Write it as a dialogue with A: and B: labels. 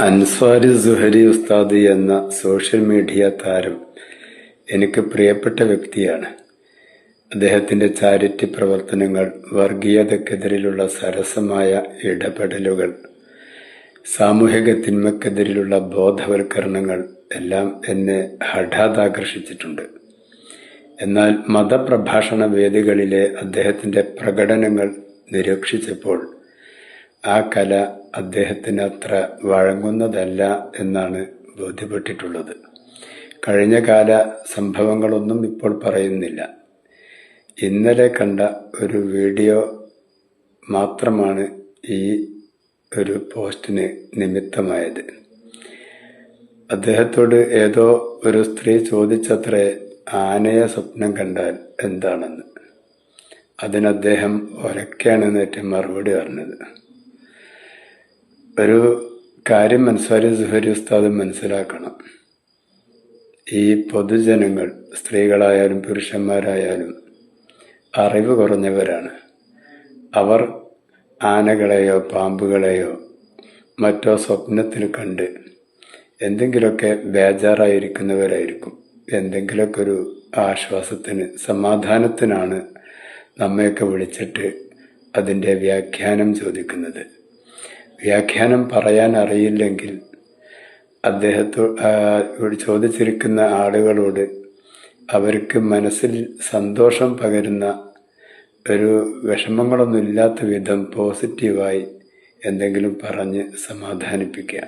A: അൻസ്വാരി സുഹരി ഉസ്താദ് എന്ന social media താരം എനിക്ക് പ്രിയപ്പെട്ട വ്യക്തിയാണ്. അദ്ദേഹത്തിന്റെ ചാരിറ്റി പ്രവർത്തനങ്ങൾ, വർഗീയതക്കെതിരെയുള്ള സരസമായ ഇടപെടലുകൾ, സാമൂഹിക തിന്മക്കെതിരെയുള്ള ബോധവൽക്കരണങ്ങൾ എല്ലാം എന്നെ ഹഠാത് ആകർഷിച്ചിട്ടുണ്ട്. എന്നാൽ മതപ്രഭാഷണ വേദികളിലെ അദ്ദേഹത്തിന്റെ പ്രകടനങ്ങൾ നിരീക്ഷിച്ചപ്പോൾ ആ കല അദ്ദേഹത്തിന് അത്ര വഴങ്ങുന്നതല്ല എന്നാണ് ബോധ്യപ്പെട്ടിട്ടുള്ളത്. കഴിഞ്ഞ കാല സംഭവങ്ങളൊന്നും ഇപ്പോൾ പറയുന്നില്ല. ഇന്നലെ കണ്ട ഒരു വീഡിയോ മാത്രമാണ് ഈ ഒരു പോസ്റ്റിന് നിമിത്തമായത്. അദ്ദേഹത്തോട് ഏതോ ഒരു സ്ത്രീ ചോദിച്ചത്രേ, ആനയെ സ്വപ്നം കണ്ടാൽ എന്താണെന്ന്. അതിന് അദ്ദേഹം ഒരക്കെയാണെന്നേറ്റ് മറുപടി പറഞ്ഞത്. ഒരു കാര്യം അൻസ്വാരി സുഹരി ഉസ്താദ് മനസ്സിലാക്കണം. ഈ പൊതുജനങ്ങൾ, സ്ത്രീകളായാലും പുരുഷന്മാരായാലും അറിവ് കുറഞ്ഞവരാണ്. അവർ ആനകളെയോ പാമ്പുകളെയോ മറ്റോ സ്വപ്നത്തിൽ കണ്ട് എന്തെങ്കിലുമൊക്കെ ബേജാറായിരിക്കുന്നവരായിരിക്കും. എന്തെങ്കിലുമൊക്കെ ഒരു ആശ്വാസത്തിന്, സമാധാനത്തിനാണ് നമ്മയൊക്കെ വിളിച്ചിട്ട് അതിൻ്റെ വ്യാഖ്യാനം ചോദിക്കുന്നത്. വ്യാഖ്യാനം പറയാൻ അറിയില്ലെങ്കിൽ അദ്ദേഹത്തോട് ചോദിച്ചിരിക്കുന്ന ആളുകളോട് അവർക്ക് മനസ്സിൽ സന്തോഷം പകരുന്ന ഒരു വിഷമങ്ങളൊന്നും ഇല്ലാത്ത വിധം പോസിറ്റീവായി എന്തെങ്കിലും പറഞ്ഞ് സമാധാനിപ്പിക്കുക.